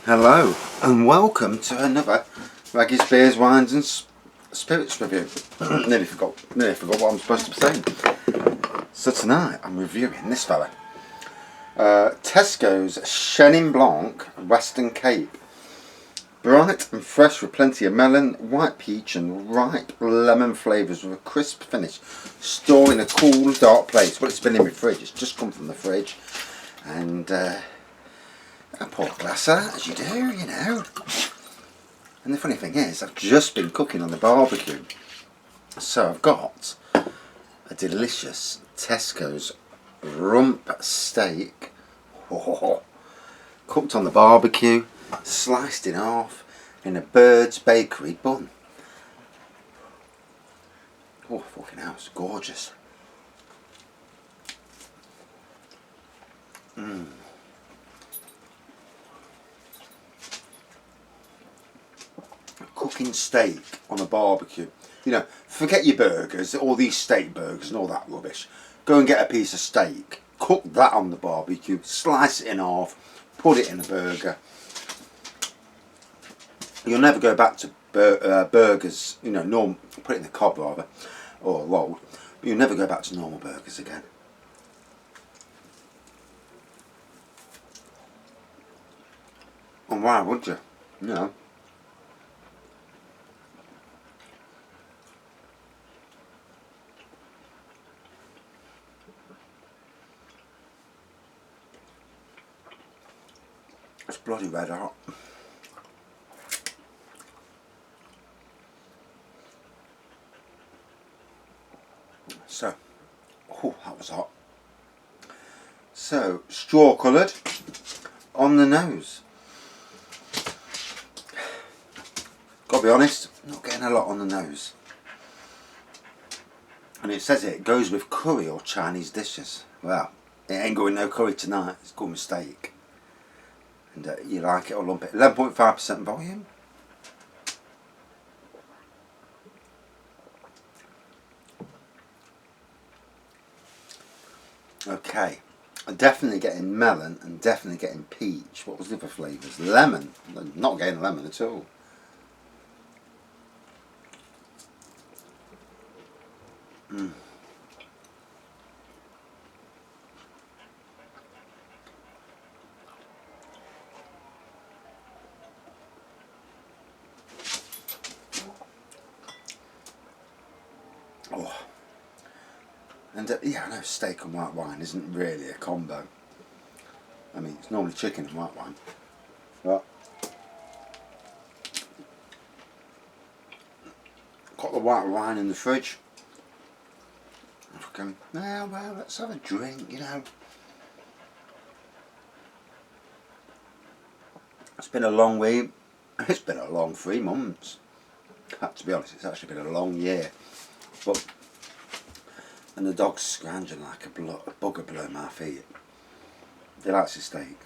Hello and welcome to another Raggy's Beers, Wines and Spirits review. nearly forgot what I'm supposed to be saying. So tonight I'm reviewing this fella. Tesco's Chenin Blanc Western Cape. Bright and fresh with plenty of melon, white peach and ripe lemon flavours with a crisp finish. Stored in a cool, dark place. Well, it's been in my fridge. It's just come from the fridge. And I pour a glass out, as you do, you know. And the funny thing is, I've just been cooking on the barbecue. So I've got a delicious Tesco's rump steak. Cooked on the barbecue, sliced in half in a Bird's Bakery bun. Oh, fucking hell, it's gorgeous. Cooking steak on a barbecue. You know, forget your burgers, all these steak burgers and all that rubbish. Go and get a piece of steak, cook that on the barbecue, slice it in half, put it in a burger. You'll never go back to burgers, you know, put it in the cob rather, or rolled, but you'll never go back to normal burgers again. And why would you? No. It's bloody red hot. So, oh, that was hot. So, straw coloured on the nose. Gotta be honest, not getting a lot on the nose. And it says it goes with curry or Chinese dishes. Well, it ain't going no curry tonight, it's going with steak. And you like it or lump it. 11.5% volume. Okay, I'm definitely getting melon and definitely getting peach. What was the other flavours? Lemon. I'm not getting lemon at all. Oh. And yeah, I know steak and white wine isn't really a combo. I mean, it's normally chicken and white wine. But got the white wine in the fridge. I'm going, well, let's have a drink, you know. It's been a long week. It's been a long 3 months. To be honest, it's actually been a long year. But and the dog's scrounging like a bugger below my feet. He likes his steak.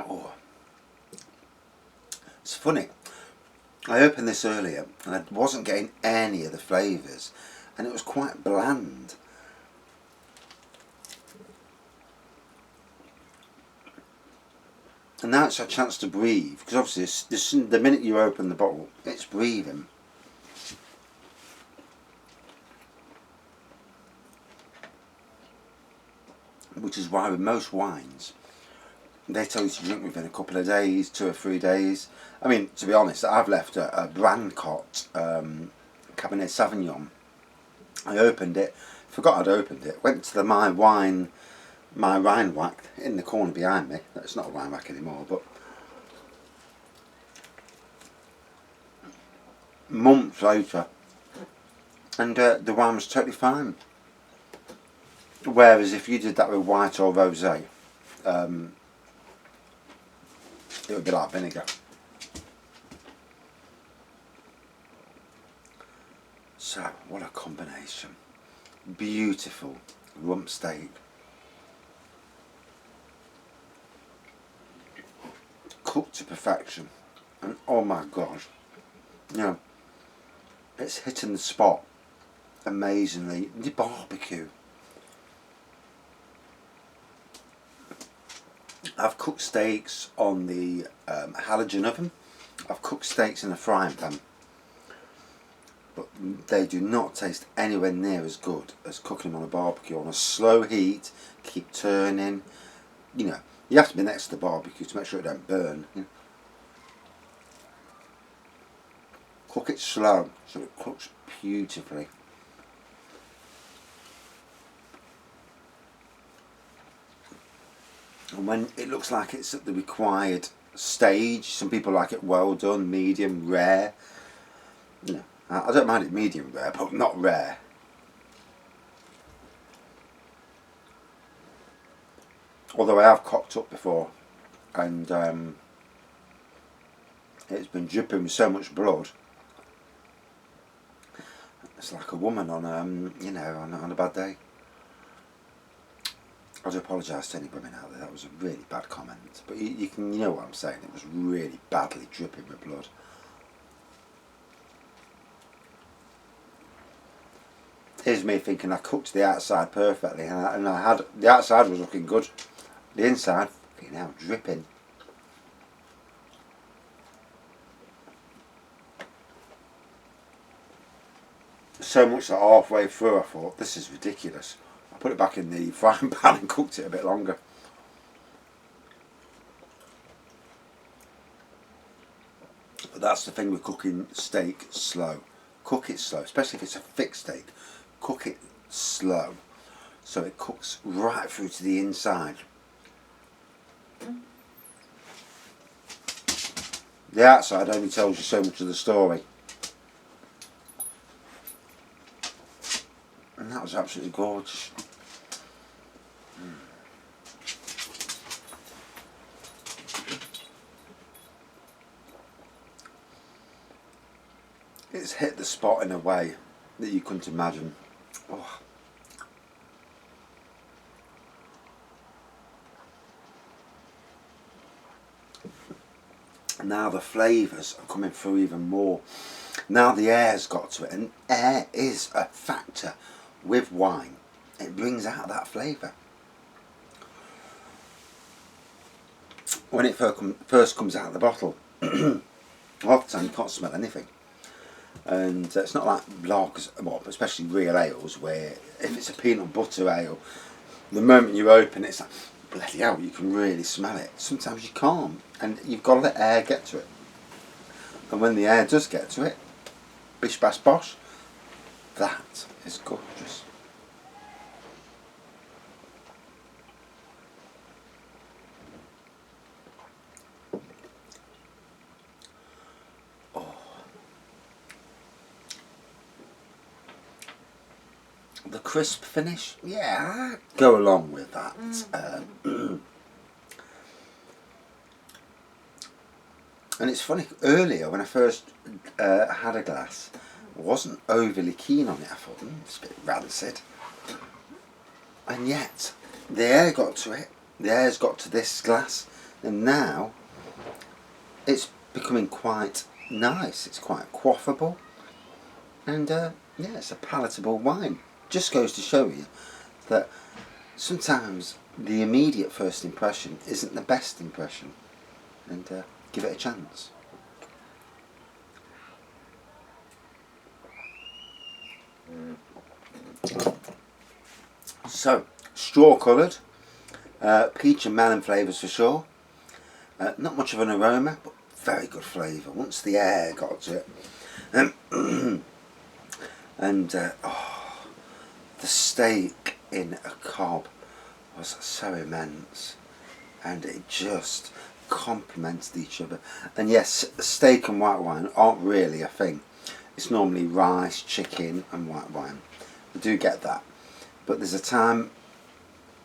Oh, it's funny. I opened this earlier and I wasn't getting any of the flavours, and it was quite bland. And now it's a chance to breathe, because obviously the minute you open the bottle, it's breathing. Which is why with most wines, they tell you to drink within a couple of days, 2 or 3 days. I mean, to be honest, I've left a Blanc Cabernet Sauvignon. I opened it, forgot I'd opened it, went to the my wine rack in the corner behind me. It's not a wine rack anymore, but months later, and the wine was totally fine. Whereas if you did that with white or rosé, it would be like vinegar. So, what a combination. Beautiful rump steak. Cooked to perfection. And oh my gosh. You know, it's hitting the spot amazingly. The barbecue. I've cooked steaks on the halogen oven. I've cooked steaks in a frying pan, but they do not taste anywhere near as good as cooking them on a barbecue on a slow heat. Keep turning. You know, you have to be next to the barbecue to make sure it don't burn. You know. Cook it slow so it cooks beautifully. And when it looks like it's at the required stage, some people like it well done, medium, rare. You know, I don't mind it medium rare, but not rare. Although I have cocked up before, and it's been dripping with so much blood. It's like a woman on you know, on a bad day. I do apologise to any women out there. That was a really bad comment, but you know what I'm saying. It was really badly dripping with blood. Here's me thinking I cooked the outside perfectly, and I had the outside was looking good. The inside, fucking hell, dripping. So much that halfway through I thought, this is ridiculous. I put it back in the frying pan and cooked it a bit longer. But that's the thing with cooking steak slow. Cook it slow, especially if it's a thick steak. Cook it slow so it cooks right through to the inside. The outside only tells you so much of the story. And that was absolutely gorgeous. It's hit the spot in a way that you couldn't imagine. Oh. Now the flavours are coming through even more. Now the air's got to it, and air is a factor with wine. It brings out that flavour. When it first comes out of the bottle, half the time you can't smell anything. And it's not like Blancs, well, especially real ales, where if it's a peanut butter ale, the moment you open it, it's like, bloody hell, you can really smell it. Sometimes you can't, and you've got to let air get to it. And when the air does get to it, bish bash bosh, that is gorgeous. The crisp finish, yeah, I'd go along with that. And it's funny, earlier when I first had a glass, I wasn't overly keen on it. I thought, it's a bit rancid. And yet, the air got to it, the air's got to this glass, and now it's becoming quite nice. It's quite quaffable, and yeah, it's a palatable wine. Just goes to show you that sometimes the immediate first impression isn't the best impression, and give it a chance. So, straw coloured, peach and melon flavours for sure. Not much of an aroma, but very good flavour once the air got to it. And the steak in a cob was so immense, and it just complemented each other. And yes, steak and white wine aren't really a thing. It's normally rice, chicken and white wine. I do get that, but there's a time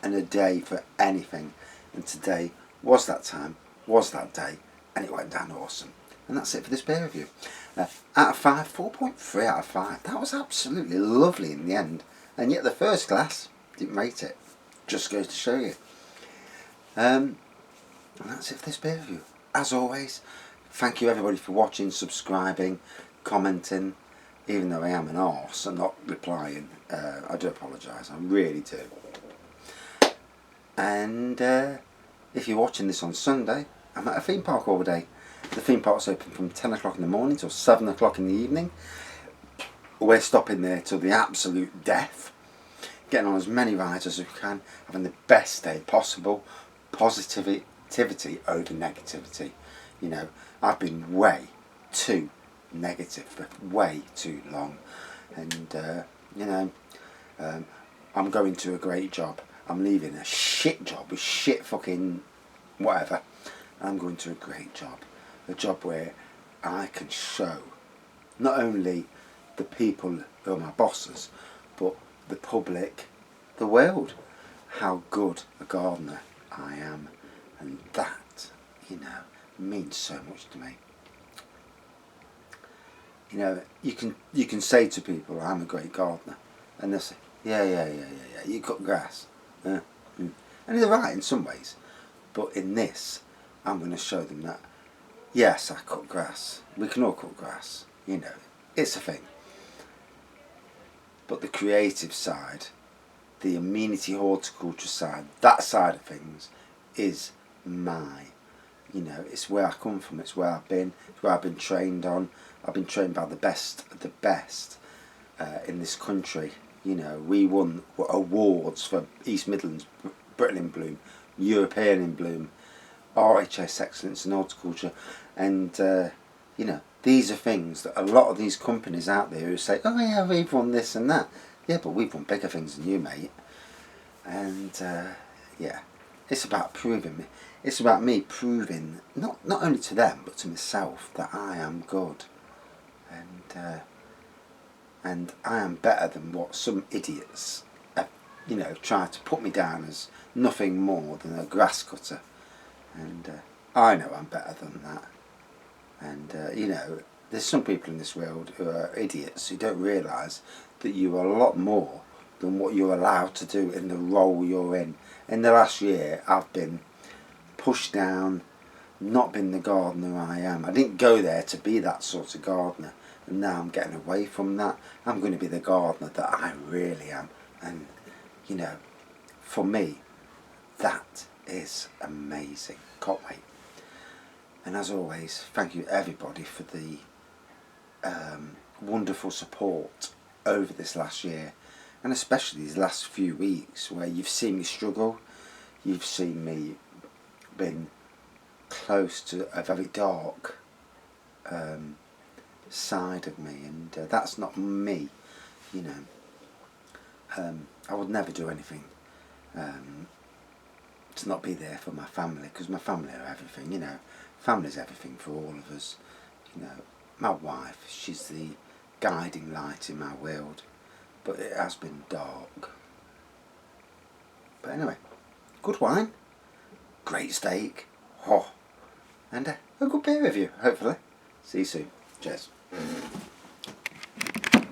and a day for anything, and today was that time, was that day, and it went down awesome. And that's it for this beer review. Out of 5, 4.3 out of 5. That was absolutely lovely in the end. And yet the first glass, didn't rate it. Just goes to show you. And that's it for this beer review. As always, thank you everybody for watching, subscribing, commenting. Even though I am an arse and not replying, I do apologise. I really do. And if you're watching this on Sunday, I'm at a theme park all day. The theme park's open from 10 o'clock in the morning till 7 o'clock in the evening. We're stopping there till the absolute death, getting on as many rides as we can, having the best day possible. Positivity over negativity. You know, I've been way too negative for way too long, and you know, I'm going to a great job. I'm leaving a shit job with shit fucking whatever. I'm going to a great job, a job where I can show not only the people who are my bosses, but the public, the world, how good a gardener I am, and that, you know, means so much to me. You know, you can say to people, I'm a great gardener, and they'll say, yeah, you cut grass. And they're right in some ways, but in this, I'm going to show them that, yes, I cut grass. We can all cut grass, you know, it's a thing. But the creative side, the amenity horticulture side, that side of things is it's where I come from, it's where I've been, it's where I've been trained on. I've been trained by the best of the best in this country. You know, we won awards for East Midlands, Britain in Bloom, European in Bloom, RHS Excellence in Horticulture, and you know, these are things that a lot of these companies out there who say, oh yeah, we've won this and that. Yeah, but we've won bigger things than you, mate. And yeah, it's about proving me. It's about me proving not only to them but to myself that I am good, and I am better than what some idiots, you know, try to put me down as nothing more than a grass cutter. And I know I'm better than that. And you know, there's some people in this world who are idiots who don't realise that you are a lot more than what you're allowed to do in the role you're in. In the last year, I've been pushed down, not been the gardener I am. I didn't go there to be that sort of gardener, and now I'm getting away from that. I'm going to be the gardener that I really am. And you know, for me, that is amazing. Can't wait. And as always, thank you everybody for the wonderful support over this last year, and especially these last few weeks where you've seen me struggle, you've seen me been close to a very dark side of me, and that's not me, you know. I would never do anything to not be there for my family, because my family are everything, you know. Family's everything for all of us, you know. My wife, she's the guiding light in my world, but it has been dark. But anyway, good wine, great steak, and a good beer review, hopefully. See you soon. Cheers.